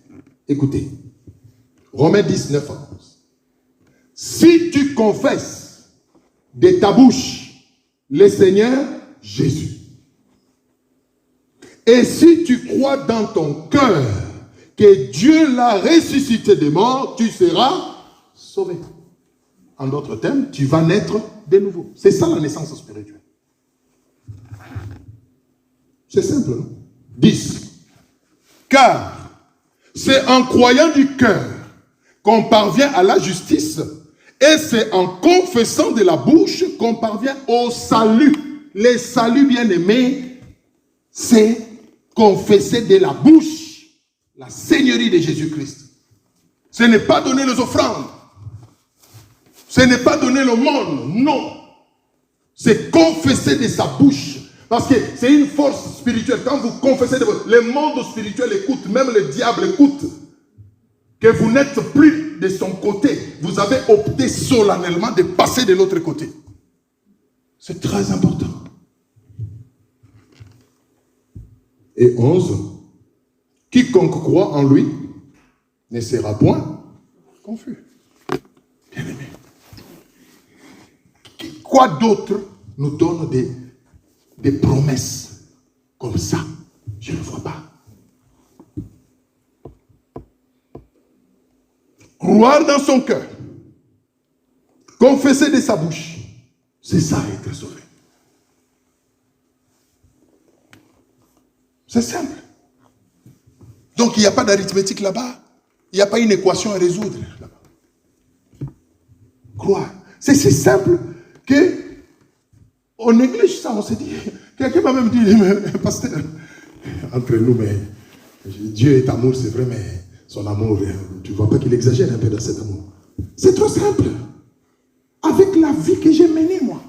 Écoutez, Romains 10, 9 à 11. Si tu confesses de ta bouche le Seigneur Jésus, et si tu crois dans ton cœur que Dieu l'a ressuscité des morts, tu seras sauvé. En d'autres termes, tu vas naître de nouveau. C'est ça la naissance spirituelle. C'est simple, non? 10. Car c'est en croyant du cœur qu'on parvient à la justice, et c'est en confessant de la bouche qu'on parvient au salut. Le salut, bien-aimé, c'est confesser de la bouche la seigneurie de Jésus-Christ. Ce n'est pas donner les offrandes. Ce n'est pas donner le monde. Non. C'est confesser de sa bouche. Parce que c'est une force spirituelle. Quand vous confessez de votre... Le monde spirituel écoute. Même le diable écoute. Que vous n'êtes plus de son côté. Vous avez opté solennellement de passer de l'autre côté. C'est très important. et 11. Quiconque croit en lui ne sera point confus. Bien-aimé. Quoi d'autre nous donne des promesses comme ça? Je ne vois pas. Croire dans son cœur, confesser de sa bouche, c'est ça être sauvé. C'est simple. Donc il n'y a pas d'arithmétique là-bas. Il n'y a pas une équation à résoudre là-bas. Croire. C'est si simple que on néglige ça, on se dit. Quelqu'un m'a même dit, mais, pasteur, entre nous, mais Dieu est amour, c'est vrai, mais son amour, tu ne vois pas qu'il exagère un peu dans cet amour. C'est trop simple. Avec la vie que j'ai menée, moi,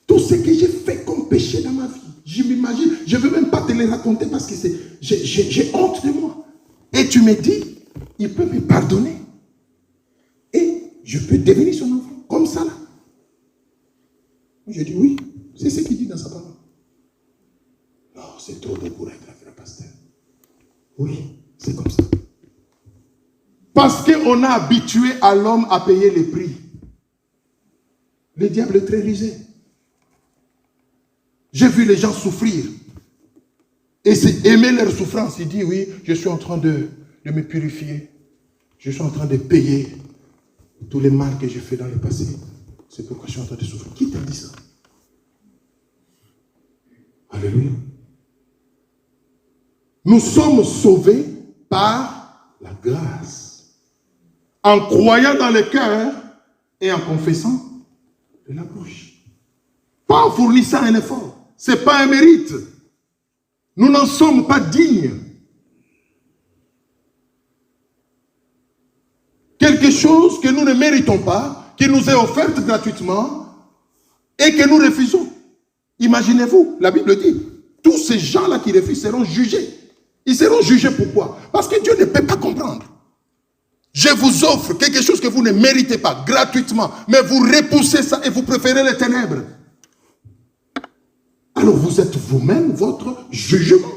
tout ce que j'ai fait comme péché dans ma vie, je m'imagine, je ne veux même pas te les raconter parce que j'ai honte de moi. Et tu me dis, il peut me pardonner. Et je peux devenir son enfant, comme ça là. Je dis oui, c'est ce qu'il dit dans sa parole. Non, c'est trop beau pour être un vrai pasteur. Oui, c'est comme ça. Parce qu'on a habitué à l'homme à payer les prix. Le diable est très rusé. J'ai vu les gens souffrir. Et c'est aimer leur souffrance. Il dit, oui, je suis en train de me purifier. Je suis en train de payer tous les mal que j'ai fait dans le passé. C'est pourquoi je suis en train de souffrir. Qui t'a dit ça? Alléluia. Nous sommes sauvés par la grâce. En croyant dans le cœur et en confessant de la bouche. Pas en fournissant un effort. Ce n'est pas un mérite. Nous n'en sommes pas dignes. Quelque chose que nous ne méritons pas, qui nous est offerte gratuitement et que nous refusons. Imaginez-vous, la Bible dit, tous ces gens-là qui refusent seront jugés. Ils seront jugés pourquoi? Parce que Dieu ne peut pas comprendre. Je vous offre quelque chose que vous ne méritez pas, gratuitement, mais vous repoussez ça et vous préférez les ténèbres. Alors vous êtes vous-même votre jugement.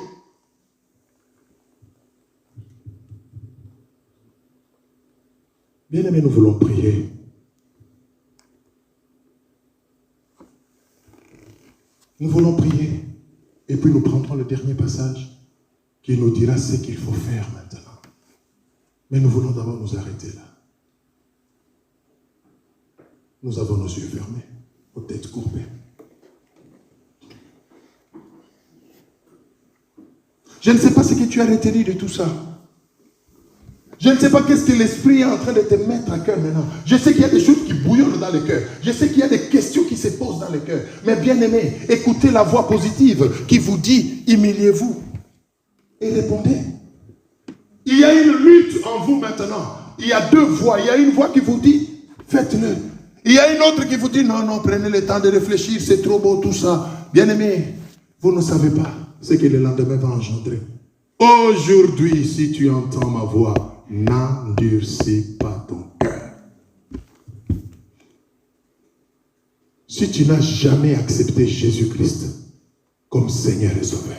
Bien-aimés, nous voulons prier. Nous voulons prier. Et puis nous prendrons le dernier passage qui nous dira ce qu'il faut faire maintenant. Mais nous voulons d'abord nous arrêter là. Nous avons nos yeux fermés, nos têtes courbées. Je ne sais pas ce que tu as retenu de tout ça. Je ne sais pas qu'est-ce que l'Esprit est en train de te mettre à cœur maintenant. Je sais qu'il y a des choses qui bouillonnent dans le cœur. Je sais qu'il y a des questions qui se posent dans le cœur. Mais bien aimé, écoutez la voix positive qui vous dit, humiliez-vous et répondez. Il y a une lutte en vous maintenant. Il y a deux voix. Il y a une voix qui vous dit, faites-le. Il y a une autre qui vous dit, non, non, prenez le temps de réfléchir, c'est trop beau tout ça. Bien aimé, vous ne savez pas ce que le lendemain va engendrer. Aujourd'hui, si tu entends ma voix, n'endurcis pas ton cœur. Si tu n'as jamais accepté Jésus-Christ comme Seigneur et Sauveur,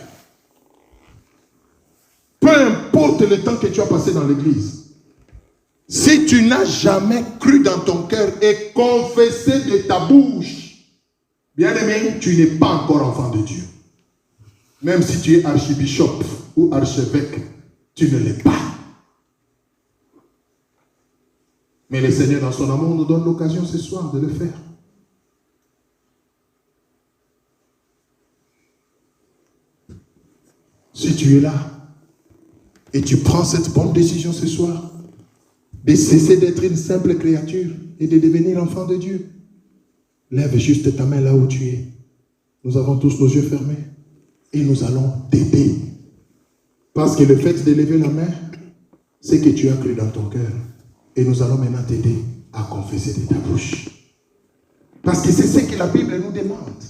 peu importe le temps que tu as passé dans l'église, si tu n'as jamais cru dans ton cœur et confessé de ta bouche, bien aimé, tu n'es pas encore enfant de Dieu. Même si tu es archibishop ou archevêque, tu ne l'es pas. Mais le Seigneur, dans son amour, nous donne l'occasion ce soir de le faire. Si tu es là et tu prends cette bonne décision ce soir, de cesser d'être une simple créature et de devenir enfant de Dieu, lève juste ta main là où tu es. Nous avons tous nos yeux fermés et nous allons t'aider. Parce que le fait de lever la main, c'est que tu as cru dans ton cœur. Et nous allons maintenant t'aider à confesser de ta bouche. Parce que c'est ce que la Bible nous demande.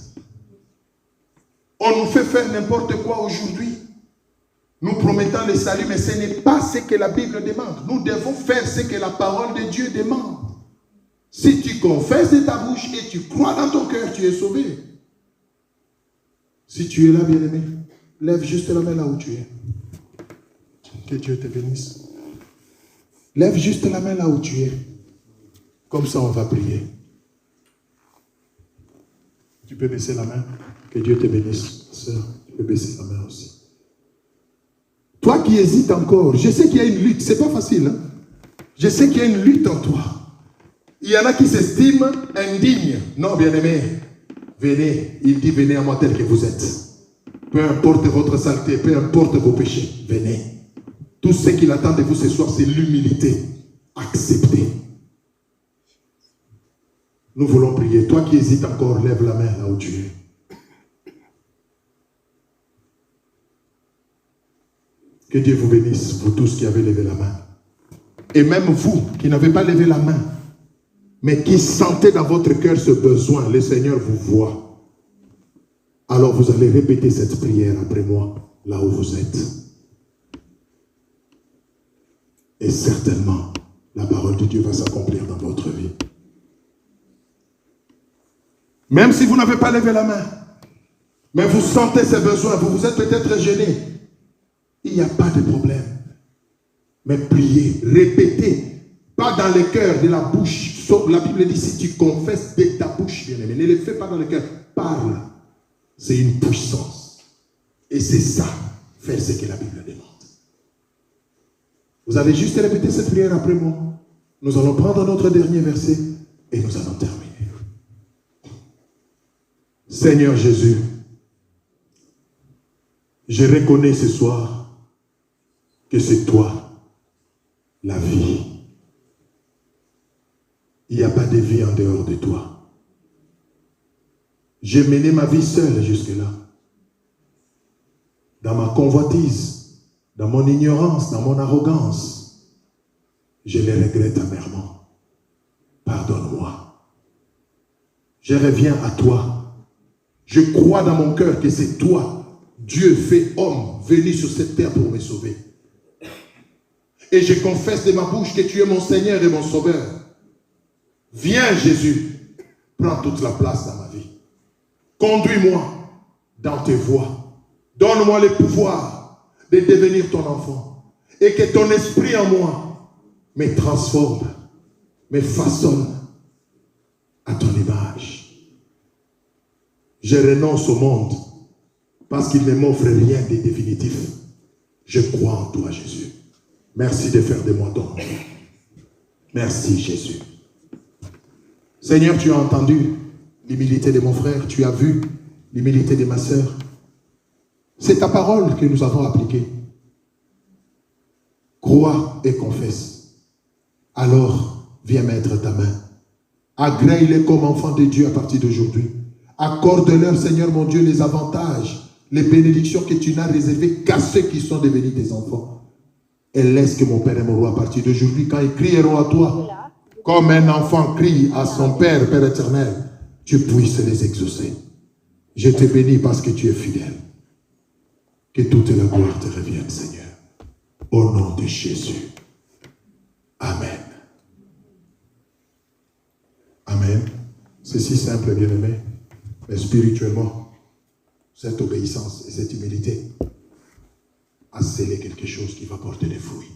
On nous fait faire n'importe quoi aujourd'hui. Nous promettons le salut, mais ce n'est pas ce que la Bible demande. Nous devons faire ce que la parole de Dieu demande. Si tu confesses de ta bouche et tu crois dans ton cœur, tu es sauvé. Si tu es là, bien-aimé, Lève juste la main là où tu es. Que Dieu te bénisse. Lève juste la main là où tu es. Comme ça, on va prier. Tu peux baisser la main. Que Dieu te bénisse, sœur. Tu peux baisser la main aussi. Toi qui hésites encore, je sais qu'il y a une lutte. C'est pas facile. Hein? Je sais qu'il y a une lutte en toi. Il y en a qui s'estiment indignes. Non, bien-aimés, venez. Il dit, venez à moi tel que vous êtes. Peu importe votre saleté, peu importe vos péchés, venez. Tout ce qu'il attend de vous ce soir, c'est l'humilité. Acceptez. Nous voulons prier. Toi qui hésites encore, lève la main là où tu es. Que Dieu vous bénisse, vous tous qui avez levé la main. Et même vous qui n'avez pas levé la main, mais qui sentez dans votre cœur ce besoin, le Seigneur vous voit. Alors vous allez répéter cette prière après moi, là où vous êtes. Et certainement, la parole de Dieu va s'accomplir dans votre vie. Même si vous n'avez pas levé la main, mais vous sentez ces besoins, vous êtes peut-être gêné. Il n'y a pas de problème. Mais priez, répétez, pas dans le cœur, de la bouche. La Bible dit, si tu confesses de ta bouche, bien-aimé, ne le fais pas dans le cœur, parle. C'est une puissance. Et c'est ça, faire ce que la Bible demande. Vous allez juste répéter cette prière après moi. Nous allons prendre notre dernier verset et nous allons terminer. Seigneur Jésus, je reconnais ce soir que c'est toi, la vie. Il n'y a pas de vie en dehors de toi. J'ai mené ma vie seule jusque-là. Dans ma convoitise, dans mon ignorance, dans mon arrogance. Je les regrette amèrement. Pardonne-moi. Je reviens à toi. Je crois dans mon cœur que c'est toi, Dieu fait homme, venu sur cette terre pour me sauver. Et je confesse de ma bouche que tu es mon Seigneur et mon Sauveur. Viens Jésus, prends toute la place dans ma vie. Conduis-moi dans tes voies. Donne-moi le pouvoir de devenir ton enfant. Et que ton esprit en moi me transforme, me façonne à ton image. Je renonce au monde parce qu'il ne m'offre rien de définitif. Je crois en toi, Jésus. Merci de faire de moi ton enfant. Merci, Jésus. Seigneur, tu as entendu l'humilité de mon frère, tu as vu l'humilité de ma sœur. C'est ta parole que nous avons appliquée. Crois et confesse. Alors, viens mettre ta main. Agrée-les comme enfants de Dieu à partir d'aujourd'hui. Accorde-leur, Seigneur mon Dieu, les avantages, les bénédictions que tu n'as réservées qu'à ceux qui sont devenus tes enfants. Et laisse que mon Père et mon Roi, à partir d'aujourd'hui, quand ils crieront à toi, comme un enfant crie à son Père, Père éternel, tu puisses les exaucer. Je te bénis parce que tu es fidèle. Que toute la gloire te revienne, Seigneur. Au nom de Jésus. Amen. Amen. C'est si simple, bien-aimé. Mais spirituellement, cette obéissance et cette humilité a scellé quelque chose qui va porter des fruits.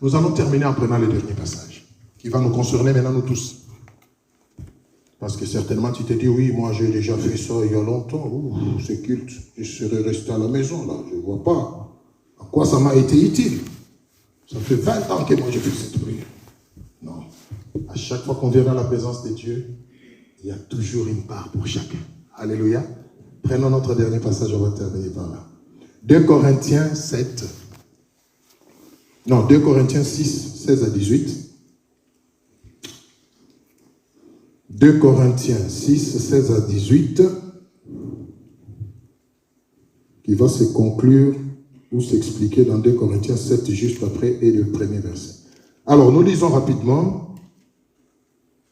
Nous allons terminer en prenant le dernier passage, qui va nous concerner maintenant nous tous. Parce que certainement tu te dis, oui, moi j'ai déjà fait ça il y a longtemps, c'est culte, je serais resté à la maison là, je ne vois pas à quoi ça m'a été utile. Ça fait 20 ans que moi je fais cette prière. Non, à chaque fois qu'on vient dans la présence de Dieu, il y a toujours une part pour chacun. Alléluia. Prenons notre dernier passage, on va terminer par là. 2 Corinthiens 6, 16 à 18. 2 Corinthiens 6, 16 à 18, qui va se conclure ou s'expliquer dans 2 Corinthiens 7 juste après et le premier verset. Alors, nous lisons rapidement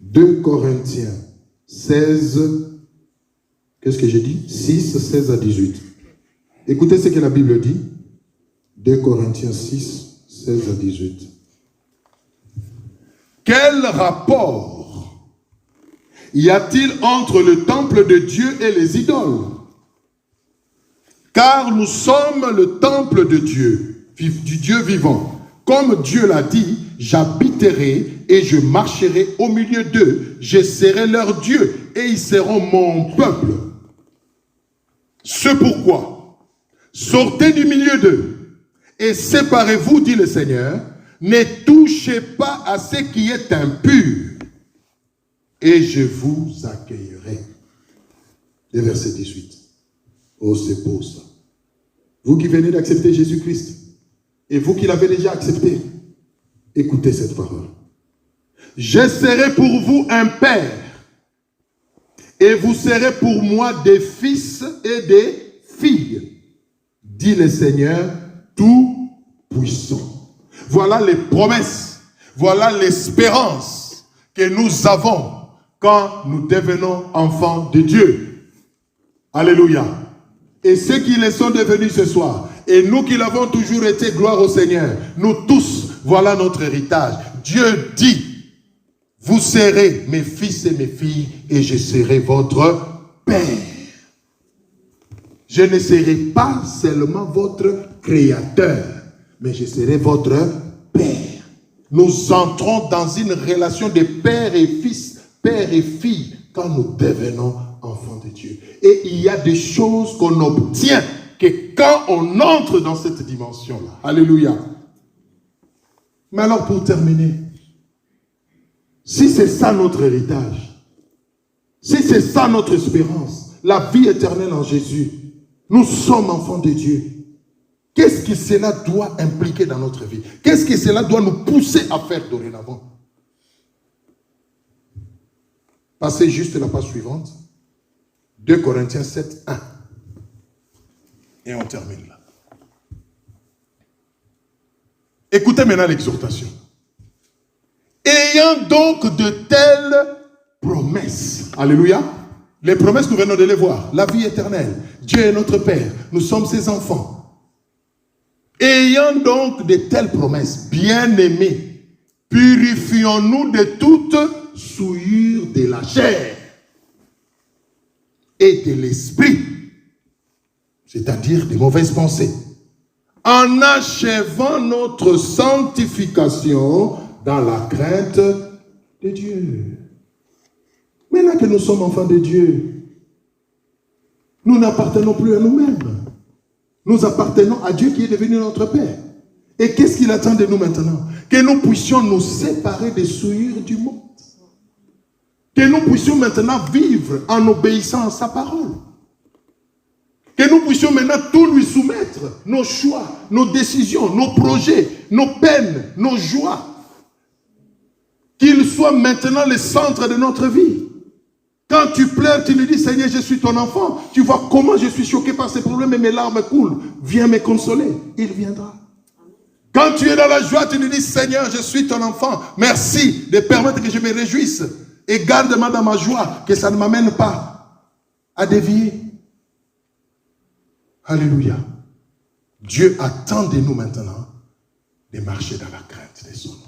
2 Corinthiens 16, qu'est-ce que j'ai dit? 6, 16 à 18. Écoutez ce que la Bible dit. 2 Corinthiens 6, 16 à 18. Quel rapport y a-t-il entre le temple de Dieu et les idoles? Car nous sommes le temple de Dieu, du Dieu vivant. Comme Dieu l'a dit, j'habiterai et je marcherai au milieu d'eux. Je serai leur Dieu et ils seront mon peuple. C'est pourquoi, sortez du milieu d'eux et séparez-vous, dit le Seigneur. Ne touchez pas à ce qui est impur et je vous accueillerai. Et verset 18. Oh, c'est beau ça. Vous qui venez d'accepter Jésus-Christ, et vous qui l'avez déjà accepté, écoutez cette parole. Je serai pour vous un père, et vous serez pour moi des fils et des filles, dit le Seigneur Tout-Puissant. Voilà les promesses, voilà l'espérance que nous avons quand nous devenons enfants de Dieu. Alléluia. Et ceux qui le sont devenus ce soir, et nous qui l'avons toujours été, gloire au Seigneur, nous tous, voilà notre héritage. Dieu dit, vous serez mes fils et mes filles, et je serai votre Père. Je ne serai pas seulement votre créateur, mais je serai votre Père. Nous entrons dans une relation de père et fils, père et fille, quand nous devenons enfants de Dieu. Et il y a des choses qu'on obtient que quand on entre dans cette dimension-là. Alléluia. Mais alors pour terminer, si c'est ça notre héritage, si c'est ça notre espérance, la vie éternelle en Jésus, nous sommes enfants de Dieu. Qu'est-ce que cela doit impliquer dans notre vie? Qu'est-ce que cela doit nous pousser à faire dorénavant? Passez juste la page suivante. 2 Corinthiens 7, 1. Et on termine là. Écoutez maintenant l'exhortation. Ayant donc de telles promesses. Alléluia. Les promesses, nous venons de les voir. La vie éternelle. Dieu est notre Père. Nous sommes ses enfants. Ayant donc de telles promesses, bien-aimés, purifions-nous de toute souillure de la chair et de l'esprit, c'est-à-dire des mauvaises pensées, en achevant notre sanctification dans la crainte de Dieu. Maintenant que nous sommes enfants de Dieu, nous n'appartenons plus à nous-mêmes. Nous appartenons à Dieu qui est devenu notre Père. Et qu'est-ce qu'il attend de nous maintenant? Que nous puissions nous séparer des souillures du monde. Que nous puissions maintenant vivre en obéissant à sa parole. Que nous puissions maintenant tout lui soumettre. Nos choix, nos décisions, nos projets, nos peines, nos joies. Qu'il soit maintenant le centre de notre vie. Quand tu pleures, tu lui dis, Seigneur, je suis ton enfant. Tu vois comment je suis choqué par ces problèmes et mes larmes coulent. Viens me consoler. Il viendra. Quand tu es dans la joie, tu lui dis, Seigneur, je suis ton enfant. Merci de permettre que je me réjouisse. Et garde-moi dans ma joie, que ça ne m'amène pas à dévier. Alléluia. Dieu attend de nous maintenant de marcher dans la crainte de son nom.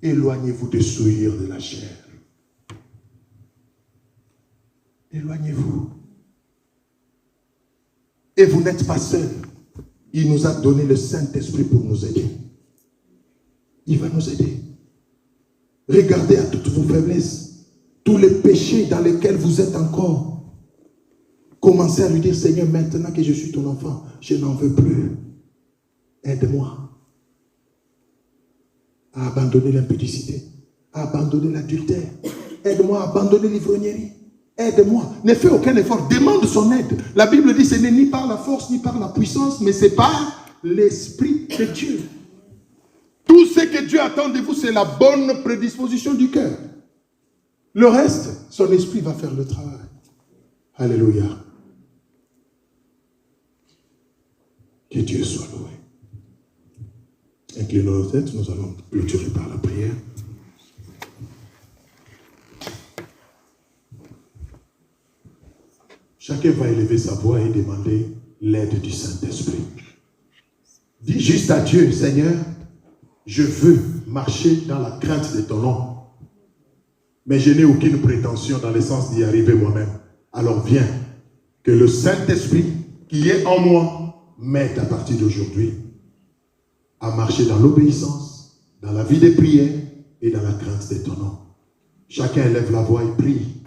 Éloignez-vous des souillures de la chair. Éloignez-vous. Et vous n'êtes pas seul. Il nous a donné le Saint-Esprit pour nous aider. Il va nous aider. Regardez à toutes vos faiblesses, tous les péchés dans lesquels vous êtes encore. Commencez à lui dire, Seigneur, maintenant que je suis ton enfant, je n'en veux plus. Aide-moi à abandonner l'impudicité, à abandonner l'adultère. Aide-moi à abandonner l'ivrognerie. Aide-moi. Ne fais aucun effort. Demande son aide. La Bible dit que ce n'est ni par la force, ni par la puissance, mais c'est par l'Esprit de Dieu. Tout ce que Dieu attend de vous, c'est la bonne prédisposition du cœur. Le reste, son esprit va faire le travail. Alléluia. Que Dieu soit loué. Inclinons nos têtes, nous allons clôturer par la prière. Chacun va élever sa voix et demander l'aide du Saint-Esprit. Dis juste à Dieu, Seigneur, je veux marcher dans la crainte de ton nom. Mais je n'ai aucune prétention dans le sens d'y arriver moi-même. Alors viens, Que le Saint-Esprit qui est en moi m'aide à partir d'aujourd'hui à marcher dans l'obéissance, dans la vie des prières et dans la crainte de ton nom. Chacun élève la voix et prie.